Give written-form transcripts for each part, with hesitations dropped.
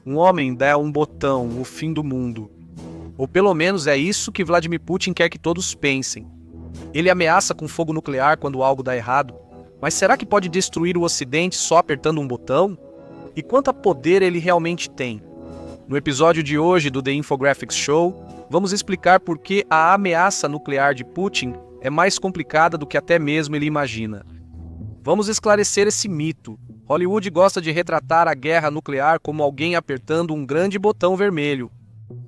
Um homem dá um botão, o fim do mundo. Ou pelo menos é isso que Vladimir Putin quer que todos pensem. Ele ameaça com fogo nuclear quando algo dá errado, mas será que pode destruir o Ocidente só apertando um botão? E quanto poder ele realmente tem? No episódio de hoje do The Infographics Show, vamos explicar por que a ameaça nuclear de Putin é mais complicada do que até mesmo ele imagina. Vamos esclarecer esse mito. Hollywood gosta de retratar a guerra nuclear como alguém apertando um grande botão vermelho.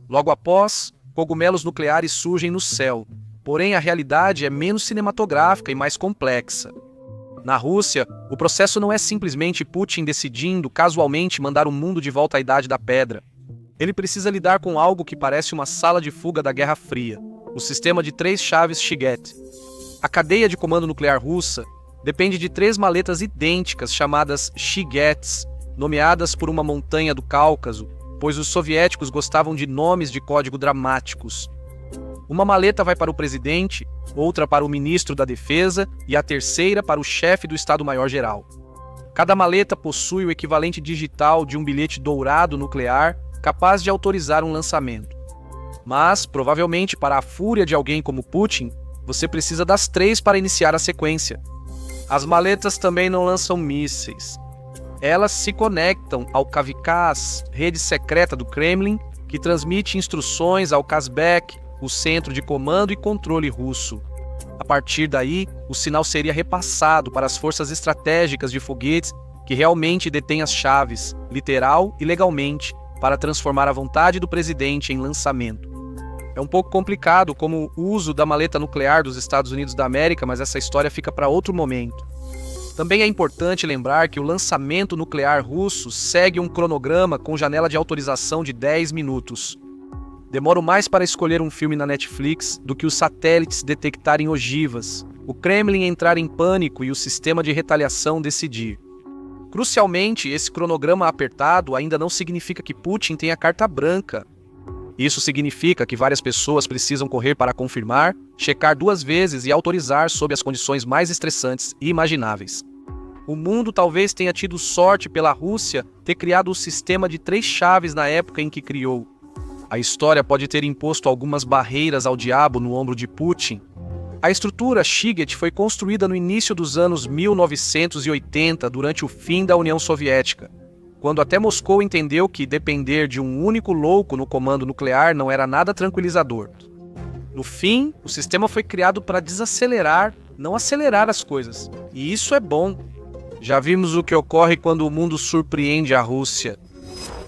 Logo após, cogumelos nucleares surgem no céu. Porém, a realidade é menos cinematográfica e mais complexa. Na Rússia, o processo não é simplesmente Putin decidindo casualmente mandar o mundo de volta à Idade da Pedra. Ele precisa lidar com algo que parece uma sala de fuga da Guerra Fria, o sistema de 3 chaves Shiget. A cadeia de comando nuclear russa depende de 3 maletas idênticas chamadas Shigets, nomeadas por uma montanha do Cáucaso, pois os soviéticos gostavam de nomes de código dramáticos. Uma maleta vai para o presidente, outra para o ministro da Defesa e a terceira para o chefe do Estado-Maior-Geral. Cada maleta possui o equivalente digital de um bilhete dourado nuclear capaz de autorizar um lançamento. Mas, provavelmente para a fúria de alguém como Putin, você precisa das 3 para iniciar a sequência. As maletas também não lançam mísseis. Elas se conectam ao Kavkaz, rede secreta do Kremlin, que transmite instruções ao Kazbek, o centro de comando e controle russo. A partir daí, o sinal seria repassado para as forças estratégicas de foguetes que realmente detêm as chaves, literal e legalmente, para transformar a vontade do presidente em lançamento. É um pouco complicado como o uso da maleta nuclear dos Estados Unidos da América, mas essa história fica para outro momento. Também é importante lembrar que o lançamento nuclear russo segue um cronograma com janela de autorização de 10 minutos. Demoro mais para escolher um filme na Netflix do que os satélites detectarem ogivas, o Kremlin entrar em pânico e o sistema de retaliação decidir. Crucialmente, esse cronograma apertado ainda não significa que Putin tenha carta branca. Isso significa que várias pessoas precisam correr para confirmar, checar 2 vezes e autorizar sob as condições mais estressantes e imagináveis. O mundo talvez tenha tido sorte pela Rússia ter criado o sistema de 3 chaves na época em que criou. A história pode ter imposto algumas barreiras ao diabo no ombro de Putin. A estrutura Shiget foi construída no início dos anos 1980, durante o fim da União Soviética, quando até Moscou entendeu que depender de um único louco no comando nuclear não era nada tranquilizador. No fim, o sistema foi criado para desacelerar, não acelerar as coisas. E isso é bom. Já vimos o que ocorre quando o mundo surpreende a Rússia.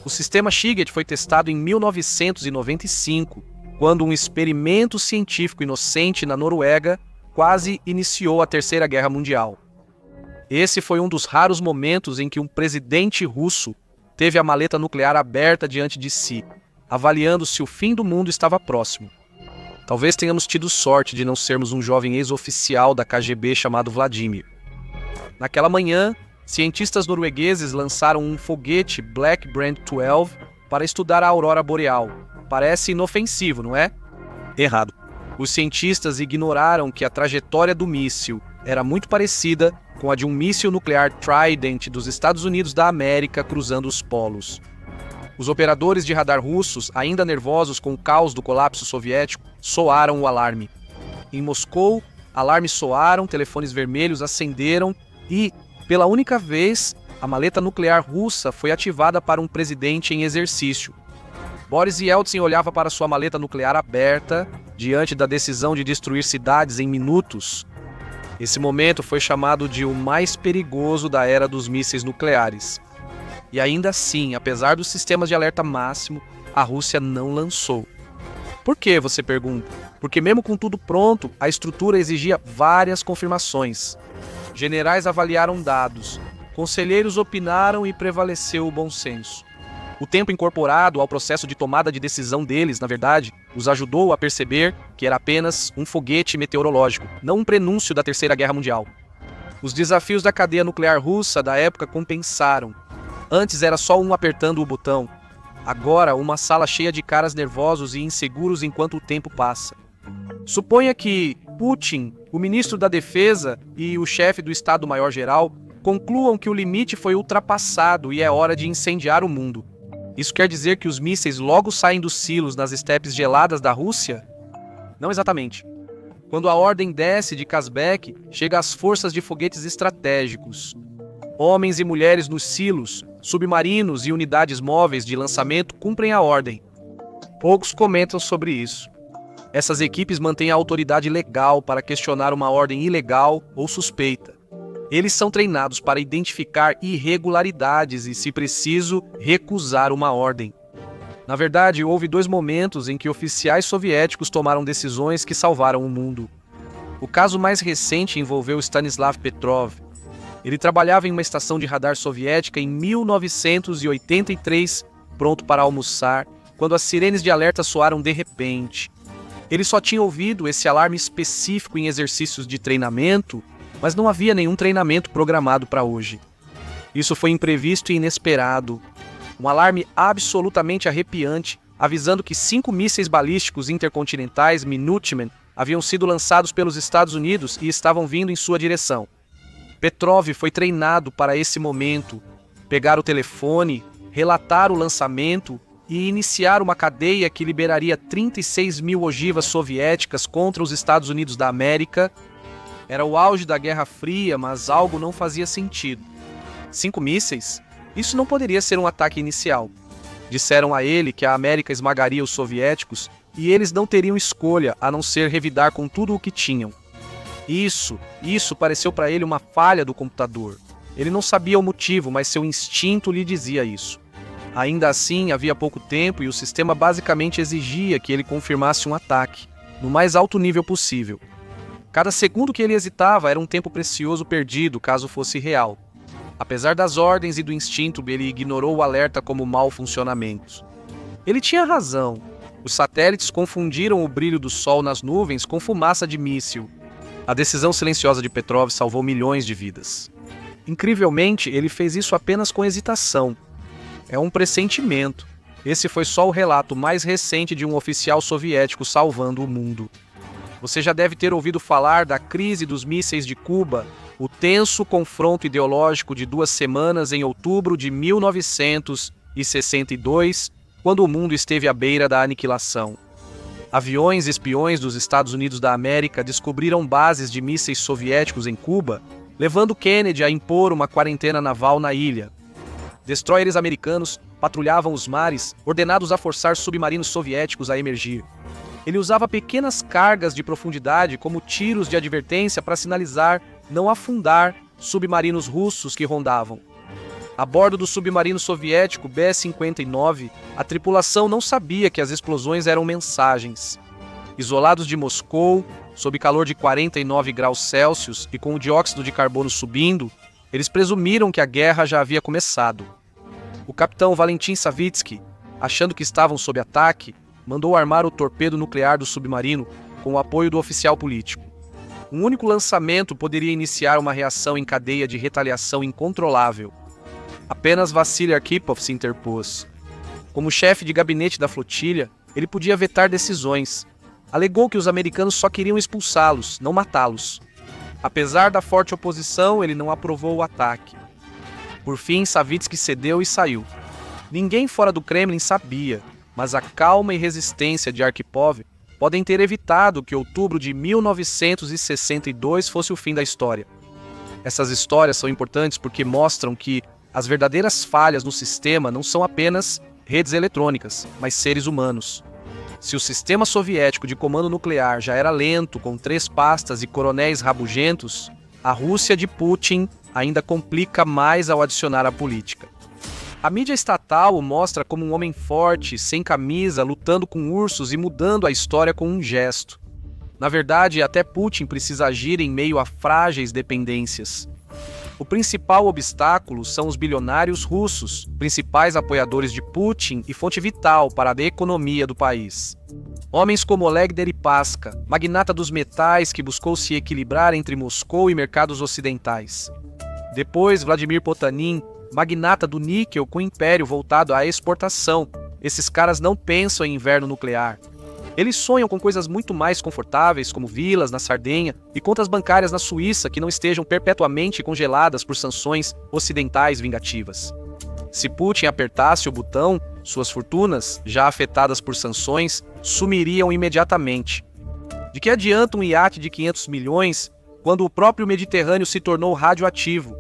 O sistema Shiget foi testado em 1995, quando um experimento científico inocente na Noruega quase iniciou a Terceira Guerra Mundial. Esse foi um dos raros momentos em que um presidente russo teve a maleta nuclear aberta diante de si, avaliando se o fim do mundo estava próximo. Talvez tenhamos tido sorte de não sermos um jovem ex-oficial da KGB chamado Vladimir. Naquela manhã, cientistas noruegueses lançaram um foguete Black Brant 12 para estudar a aurora boreal. Parece inofensivo, não é? Errado. Os cientistas ignoraram que a trajetória do míssil era muito parecida com a de um míssil nuclear Trident dos Estados Unidos da América cruzando os polos. Os operadores de radar russos, ainda nervosos com o caos do colapso soviético, soaram o alarme. Em Moscou, alarmes soaram, telefones vermelhos acenderam e, pela única vez, a maleta nuclear russa foi ativada para um presidente em exercício. Boris Yeltsin olhava para sua maleta nuclear aberta, diante da decisão de destruir cidades em minutos. Esse momento foi chamado de o mais perigoso da era dos mísseis nucleares. E ainda assim, apesar dos sistemas de alerta máximo, a Rússia não lançou. Por quê, você pergunta? Porque mesmo com tudo pronto, a estrutura exigia várias confirmações. Generais avaliaram dados, conselheiros opinaram e prevaleceu o bom senso. O tempo incorporado ao processo de tomada de decisão deles, na verdade, os ajudou a perceber que era apenas um foguete meteorológico, não um prenúncio da Terceira Guerra Mundial. Os desafios da cadeia nuclear russa da época compensaram. Antes era só um apertando o botão. Agora, uma sala cheia de caras nervosos e inseguros enquanto o tempo passa. Suponha que Putin, o ministro da Defesa e o chefe do Estado-Maior-Geral concluam que o limite foi ultrapassado e é hora de incendiar o mundo. Isso quer dizer que os mísseis logo saem dos silos nas estepes geladas da Rússia? Não exatamente. Quando a ordem desce de Kazbek, chega às forças de foguetes estratégicos. Homens e mulheres nos silos, submarinos e unidades móveis de lançamento cumprem a ordem. Poucos comentam sobre isso. Essas equipes mantêm a autoridade legal para questionar uma ordem ilegal ou suspeita. Eles são treinados para identificar irregularidades e, se preciso, recusar uma ordem. Na verdade, houve 2 momentos em que oficiais soviéticos tomaram decisões que salvaram o mundo. O caso mais recente envolveu Stanislav Petrov. Ele trabalhava em uma estação de radar soviética em 1983, pronto para almoçar, quando as sirenes de alerta soaram de repente. Ele só tinha ouvido esse alarme específico em exercícios de treinamento, mas não havia nenhum treinamento programado para hoje. Isso foi imprevisto e inesperado. Um alarme absolutamente arrepiante, avisando que 5 mísseis balísticos intercontinentais Minuteman haviam sido lançados pelos Estados Unidos e estavam vindo em sua direção. Petrov foi treinado para esse momento, pegar o telefone, relatar o lançamento e iniciar uma cadeia que liberaria 36 mil ogivas soviéticas contra os Estados Unidos da América. Era o auge da Guerra Fria, mas algo não fazia sentido. 5 mísseis? Isso não poderia ser um ataque inicial. Disseram a ele que a América esmagaria os soviéticos e eles não teriam escolha a não ser revidar com tudo o que tinham. Isso pareceu para ele uma falha do computador. Ele não sabia o motivo, mas seu instinto lhe dizia isso. Ainda assim, havia pouco tempo e o sistema basicamente exigia que ele confirmasse um ataque, no mais alto nível possível. Cada segundo que ele hesitava era um tempo precioso perdido caso fosse real. Apesar das ordens e do instinto, ele ignorou o alerta como mau funcionamento. Ele tinha razão. Os satélites confundiram o brilho do sol nas nuvens com fumaça de míssil. A decisão silenciosa de Petrov salvou milhões de vidas. Incrivelmente, ele fez isso apenas com hesitação. É um pressentimento. Esse foi só o relato mais recente de um oficial soviético salvando o mundo. Você já deve ter ouvido falar da crise dos mísseis de Cuba, o tenso confronto ideológico de 2 semanas em outubro de 1962, quando o mundo esteve à beira da aniquilação. Aviões espiões dos Estados Unidos da América descobriram bases de mísseis soviéticos em Cuba, levando Kennedy a impor uma quarentena naval na ilha. Destroyers americanos patrulhavam os mares, ordenados a forçar submarinos soviéticos a emergir. Ele usava pequenas cargas de profundidade como tiros de advertência para sinalizar não afundar submarinos russos que rondavam. A bordo do submarino soviético B-59, a tripulação não sabia que as explosões eram mensagens. Isolados de Moscou, sob calor de 49 graus Celsius e com o dióxido de carbono subindo, eles presumiram que a guerra já havia começado. O capitão Valentin Savitsky, achando que estavam sob ataque, mandou armar o torpedo nuclear do submarino com o apoio do oficial político. Um único lançamento poderia iniciar uma reação em cadeia de retaliação incontrolável. Apenas Vassily Arkhipov se interpôs. Como chefe de gabinete da flotilha, ele podia vetar decisões. Alegou que os americanos só queriam expulsá-los, não matá-los. Apesar da forte oposição, ele não aprovou o ataque. Por fim, Savitsky cedeu e saiu. Ninguém fora do Kremlin sabia, mas a calma e resistência de Arkhipov podem ter evitado que outubro de 1962 fosse o fim da história. Essas histórias são importantes porque mostram que as verdadeiras falhas no sistema não são apenas redes eletrônicas, mas seres humanos. Se o sistema soviético de comando nuclear já era lento, com 3 pastas e coronéis rabugentos, a Rússia de Putin ainda complica mais ao adicionar a política. A mídia estatal o mostra como um homem forte, sem camisa, lutando com ursos e mudando a história com um gesto. Na verdade, até Putin precisa agir em meio a frágeis dependências. O principal obstáculo são os bilionários russos, principais apoiadores de Putin e fonte vital para a economia do país. Homens como Oleg Deripaska, magnata dos metais que buscou se equilibrar entre Moscou e mercados ocidentais. Depois, Vladimir Potanin, magnata do níquel com império voltado à exportação. Esses caras não pensam em inverno nuclear. Eles sonham com coisas muito mais confortáveis, como vilas na Sardenha e contas bancárias na Suíça que não estejam perpetuamente congeladas por sanções ocidentais vingativas. Se Putin apertasse o botão, suas fortunas, já afetadas por sanções, sumiriam imediatamente. De que adianta um iate de 500 milhões quando o próprio Mediterrâneo se tornou radioativo?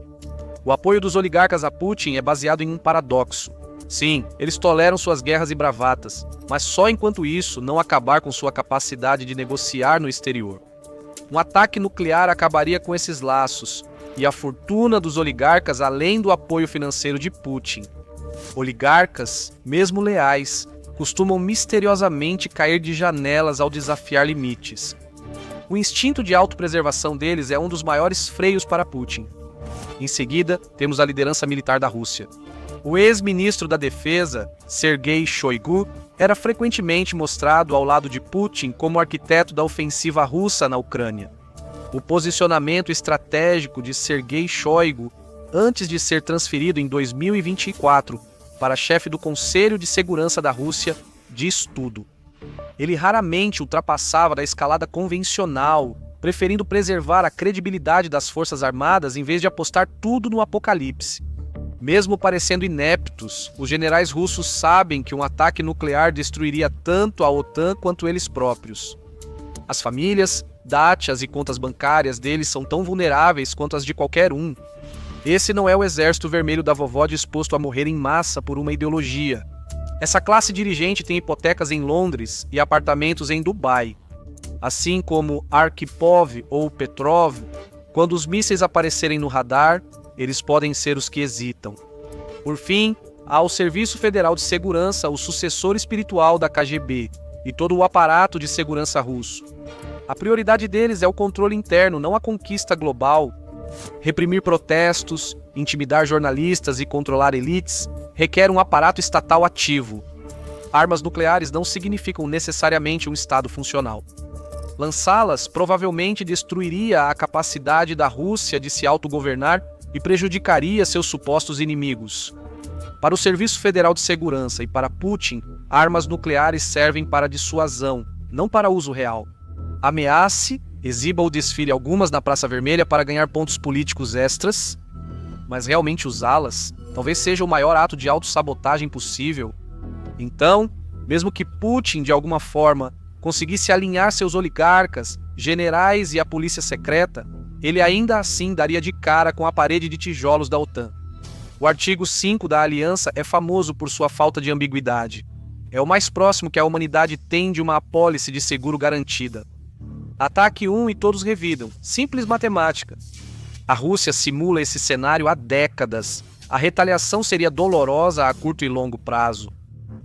O apoio dos oligarcas a Putin é baseado em um paradoxo. Sim, eles toleram suas guerras e bravatas, mas só enquanto isso não acabar com sua capacidade de negociar no exterior. Um ataque nuclear acabaria com esses laços e a fortuna dos oligarcas além do apoio financeiro de Putin. Oligarcas, mesmo leais, costumam misteriosamente cair de janelas ao desafiar limites. O instinto de autopreservação deles é um dos maiores freios para Putin. Em seguida, temos a liderança militar da Rússia. O ex-ministro da Defesa, Sergei Shoigu, era frequentemente mostrado ao lado de Putin como arquiteto da ofensiva russa na Ucrânia. O posicionamento estratégico de Sergei Shoigu, antes de ser transferido em 2024 para chefe do Conselho de Segurança da Rússia, diz tudo. Ele raramente ultrapassava da escalada convencional, preferindo preservar a credibilidade das Forças Armadas em vez de apostar tudo no apocalipse. Mesmo parecendo ineptos, os generais russos sabem que um ataque nuclear destruiria tanto a OTAN quanto eles próprios. As famílias, dátias e contas bancárias deles são tão vulneráveis quanto as de qualquer um. Esse não é o exército vermelho da vovó disposto a morrer em massa por uma ideologia. Essa classe dirigente tem hipotecas em Londres e apartamentos em Dubai. Assim como Arkhipov ou Petrov, quando os mísseis aparecerem no radar, eles podem ser os que hesitam. Por fim, há o Serviço Federal de Segurança, o sucessor espiritual da KGB, e todo o aparato de segurança russo. A prioridade deles é o controle interno, não a conquista global. Reprimir protestos, intimidar jornalistas e controlar elites requer um aparato estatal ativo. Armas nucleares não significam necessariamente um Estado funcional. Lançá-las provavelmente destruiria a capacidade da Rússia de se autogovernar e prejudicaria seus supostos inimigos. Para o Serviço Federal de Segurança e para Putin, armas nucleares servem para dissuasão, não para uso real. Ameace, exiba ou desfile algumas na Praça Vermelha para ganhar pontos políticos extras, mas realmente usá-las talvez seja o maior ato de autossabotagem possível. Então, mesmo que Putin, de alguma forma, conseguisse alinhar seus oligarcas, generais e a polícia secreta, ele ainda assim daria de cara com a parede de tijolos da OTAN. O artigo 5 da aliança é famoso por sua falta de ambiguidade. É o mais próximo que a humanidade tem de uma apólice de seguro garantida. Ataque um e todos revidam. Simples matemática. A Rússia simula esse cenário há décadas. A retaliação seria dolorosa a curto e longo prazo.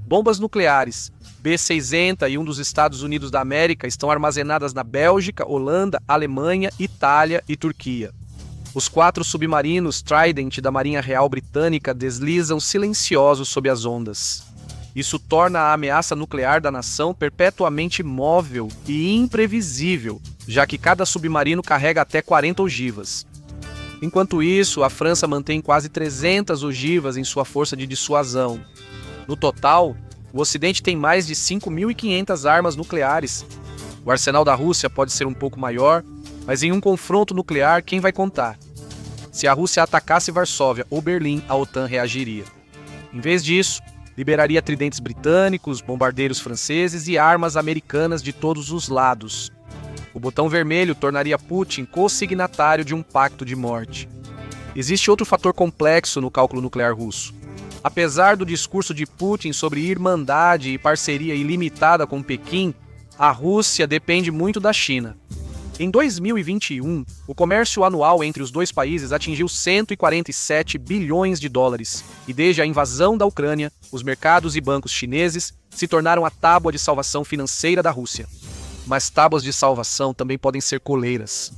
Bombas nucleares, B-60 e um dos Estados Unidos da América estão armazenadas na Bélgica, Holanda, Alemanha, Itália e Turquia. Os 4 submarinos Trident da Marinha Real Britânica deslizam silenciosos sob as ondas. Isso torna a ameaça nuclear da nação perpetuamente móvel e imprevisível, já que cada submarino carrega até 40 ogivas. Enquanto isso, a França mantém quase 300 ogivas em sua força de dissuasão. No total, o Ocidente tem mais de 5.500 armas nucleares. O arsenal da Rússia pode ser um pouco maior, mas em um confronto nuclear, quem vai contar? Se a Rússia atacasse Varsóvia ou Berlim, a OTAN reagiria. Em vez disso, liberaria tridentes britânicos, bombardeiros franceses e armas americanas de todos os lados. O botão vermelho tornaria Putin co-signatário de um pacto de morte. Existe outro fator complexo no cálculo nuclear russo. Apesar do discurso de Putin sobre irmandade e parceria ilimitada com Pequim, a Rússia depende muito da China. Em 2021, o comércio anual entre os dois países atingiu 147 bilhões de dólares, e desde a invasão da Ucrânia, os mercados e bancos chineses se tornaram a tábua de salvação financeira da Rússia. Mas tábuas de salvação também podem ser coleiras.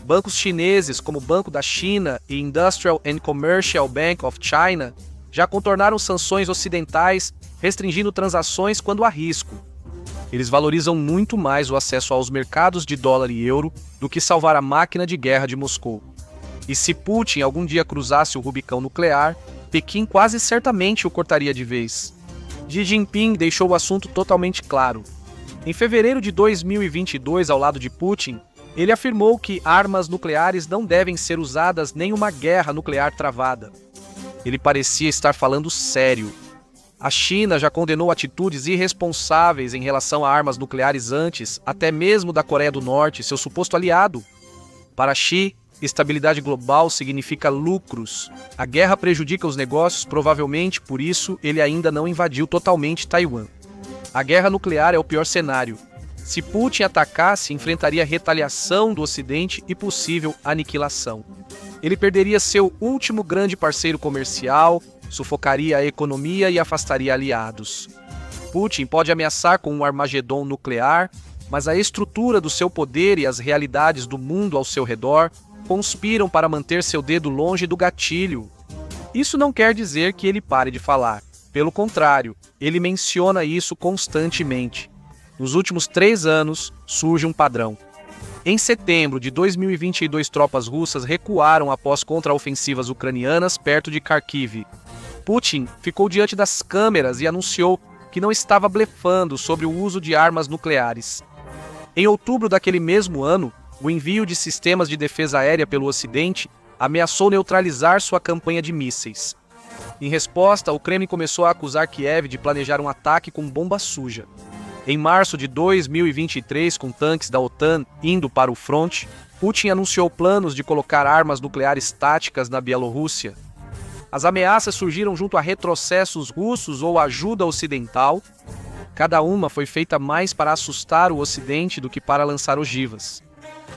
Bancos chineses como o Banco da China e Industrial and Commercial Bank of China já contornaram sanções ocidentais, restringindo transações quando há risco. Eles valorizam muito mais o acesso aos mercados de dólar e euro do que salvar a máquina de guerra de Moscou. E se Putin algum dia cruzasse o Rubicão nuclear, Pequim quase certamente o cortaria de vez. Xi Jinping deixou o assunto totalmente claro. Em fevereiro de 2022, ao lado de Putin, ele afirmou que armas nucleares não devem ser usadas nem uma guerra nuclear travada. Ele parecia estar falando sério. A China já condenou atitudes irresponsáveis em relação a armas nucleares antes, até mesmo da Coreia do Norte, seu suposto aliado. Para Xi, estabilidade global significa lucros. A guerra prejudica os negócios, provavelmente por isso ele ainda não invadiu totalmente Taiwan. A guerra nuclear é o pior cenário. Se Putin atacasse, enfrentaria retaliação do Ocidente e possível aniquilação. Ele perderia seu último grande parceiro comercial, sufocaria a economia e afastaria aliados. Putin pode ameaçar com um Armagedon nuclear, mas a estrutura do seu poder e as realidades do mundo ao seu redor conspiram para manter seu dedo longe do gatilho. Isso não quer dizer que ele pare de falar. Pelo contrário, ele menciona isso constantemente. Nos últimos 3 anos, surge um padrão. Em setembro de 2022, tropas russas recuaram após contraofensivas ucranianas perto de Kharkiv. Putin ficou diante das câmeras e anunciou que não estava blefando sobre o uso de armas nucleares. Em outubro daquele mesmo ano, o envio de sistemas de defesa aérea pelo Ocidente ameaçou neutralizar sua campanha de mísseis. Em resposta, o Kremlin começou a acusar Kiev de planejar um ataque com bomba suja. Em março de 2023, com tanques da OTAN indo para o fronte, Putin anunciou planos de colocar armas nucleares táticas na Bielorrússia. As ameaças surgiram junto a retrocessos russos ou ajuda ocidental. Cada uma foi feita mais para assustar o Ocidente do que para lançar ogivas.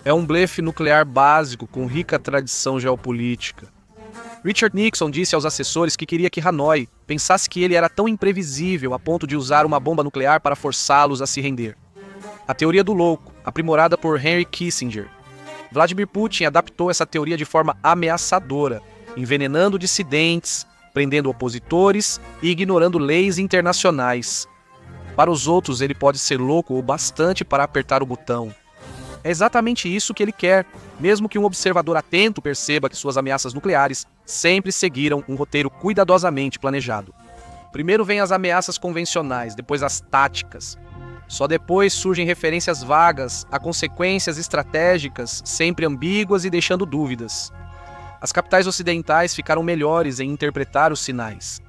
É um blefe nuclear básico com rica tradição geopolítica. Richard Nixon disse aos assessores que queria que Hanoi pensasse que ele era tão imprevisível a ponto de usar uma bomba nuclear para forçá-los a se render. A teoria do louco, aprimorada por Henry Kissinger. Vladimir Putin adaptou essa teoria de forma ameaçadora, envenenando dissidentes, prendendo opositores e ignorando leis internacionais. Para os outros, ele pode ser louco o bastante para apertar o botão. É exatamente isso que ele quer, mesmo que um observador atento perceba que suas ameaças nucleares sempre seguiram um roteiro cuidadosamente planejado. Primeiro vêm as ameaças convencionais, depois as táticas. Só depois surgem referências vagas a consequências estratégicas, sempre ambíguas e deixando dúvidas. As capitais ocidentais ficaram melhores em interpretar os sinais.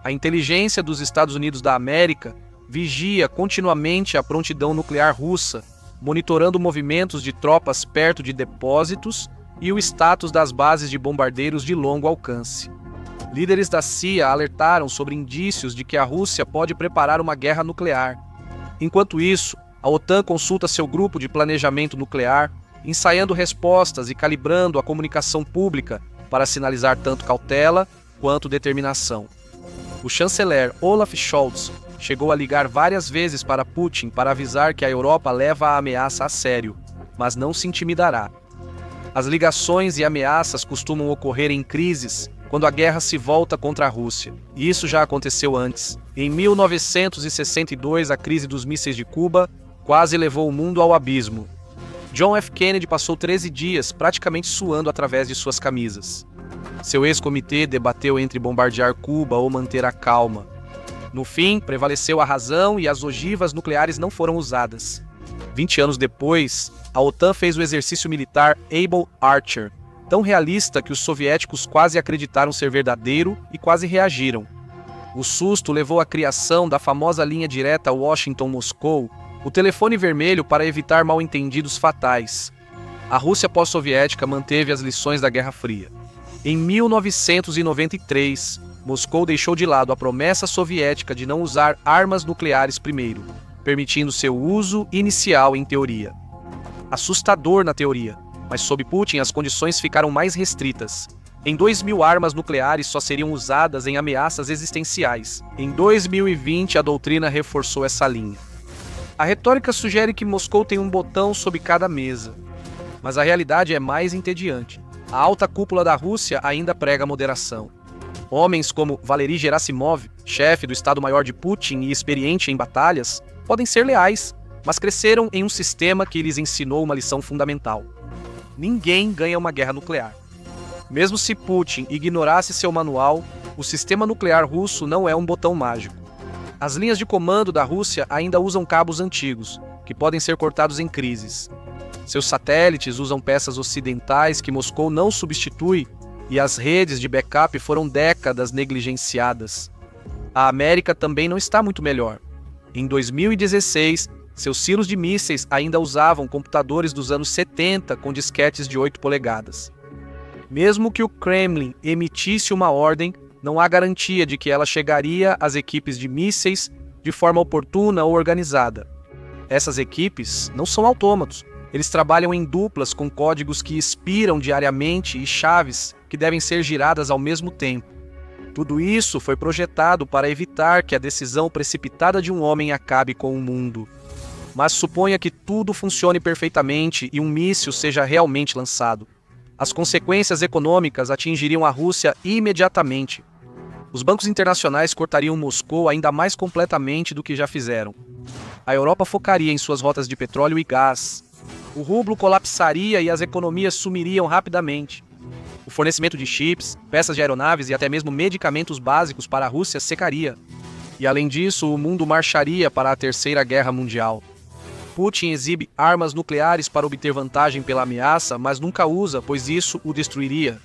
A inteligência dos Estados Unidos da América vigia continuamente a prontidão nuclear russa, monitorando movimentos de tropas perto de depósitos e o status das bases de bombardeiros de longo alcance. Líderes da CIA alertaram sobre indícios de que a Rússia pode preparar uma guerra nuclear. Enquanto isso, a OTAN consulta seu grupo de planejamento nuclear, ensaiando respostas e calibrando a comunicação pública para sinalizar tanto cautela quanto determinação. O chanceler Olaf Scholz chegou a ligar várias vezes para Putin para avisar que a Europa leva a ameaça a sério, mas não se intimidará. As ligações e ameaças costumam ocorrer em crises quando a guerra se volta contra a Rússia, e isso já aconteceu antes. Em 1962, a crise dos mísseis de Cuba quase levou o mundo ao abismo. John F. Kennedy passou 13 dias praticamente suando através de suas camisas. Seu ex-comitê debateu entre bombardear Cuba ou manter a calma. No fim, prevaleceu a razão e as ogivas nucleares não foram usadas. 20 anos depois, a OTAN fez o exercício militar Able Archer, tão realista que os soviéticos quase acreditaram ser verdadeiro e quase reagiram. O susto levou à criação da famosa linha direta Washington-Moscou, o telefone vermelho para evitar mal-entendidos fatais. A Rússia pós-soviética manteve as lições da Guerra Fria. Em 1993, Moscou deixou de lado a promessa soviética de não usar armas nucleares primeiro, permitindo seu uso inicial em teoria. Assustador na teoria, mas sob Putin as condições ficaram mais restritas. Em 2000, armas nucleares só seriam usadas em ameaças existenciais. Em 2020, a doutrina reforçou essa linha. A retórica sugere que Moscou tem um botão sob cada mesa, mas a realidade é mais entediante. A alta cúpula da Rússia ainda prega moderação. Homens como Valery Gerasimov, chefe do Estado-Maior de Putin e experiente em batalhas, podem ser leais, mas cresceram em um sistema que lhes ensinou uma lição fundamental. Ninguém ganha uma guerra nuclear. Mesmo se Putin ignorasse seu manual, o sistema nuclear russo não é um botão mágico. As linhas de comando da Rússia ainda usam cabos antigos, que podem ser cortados em crises. Seus satélites usam peças ocidentais que Moscou não substitui, e as redes de backup foram décadas negligenciadas. a América também não está muito melhor. Em 2016, seus silos de mísseis ainda usavam computadores dos anos 70 com disquetes de 8 polegadas. Mesmo que o Kremlin emitisse uma ordem, não há garantia de que ela chegaria às equipes de mísseis de forma oportuna ou organizada. Essas equipes não são autômatos. Eles trabalham em duplas com códigos que expiram diariamente e chaves que devem ser giradas ao mesmo tempo. Tudo isso foi projetado para evitar que a decisão precipitada de um homem acabe com o mundo. Mas suponha que tudo funcione perfeitamente e um míssil seja realmente lançado. As consequências econômicas atingiriam a Rússia imediatamente. Os bancos internacionais cortariam Moscou ainda mais completamente do que já fizeram. A Europa focaria em suas rotas de petróleo e gás. O rublo colapsaria e as economias sumiriam rapidamente. O fornecimento de chips, peças de aeronaves e até mesmo medicamentos básicos para a Rússia secaria. E além disso, o mundo marcharia para a Terceira Guerra Mundial. Putin exibe armas nucleares para obter vantagem pela ameaça, mas nunca usa, pois isso o destruiria.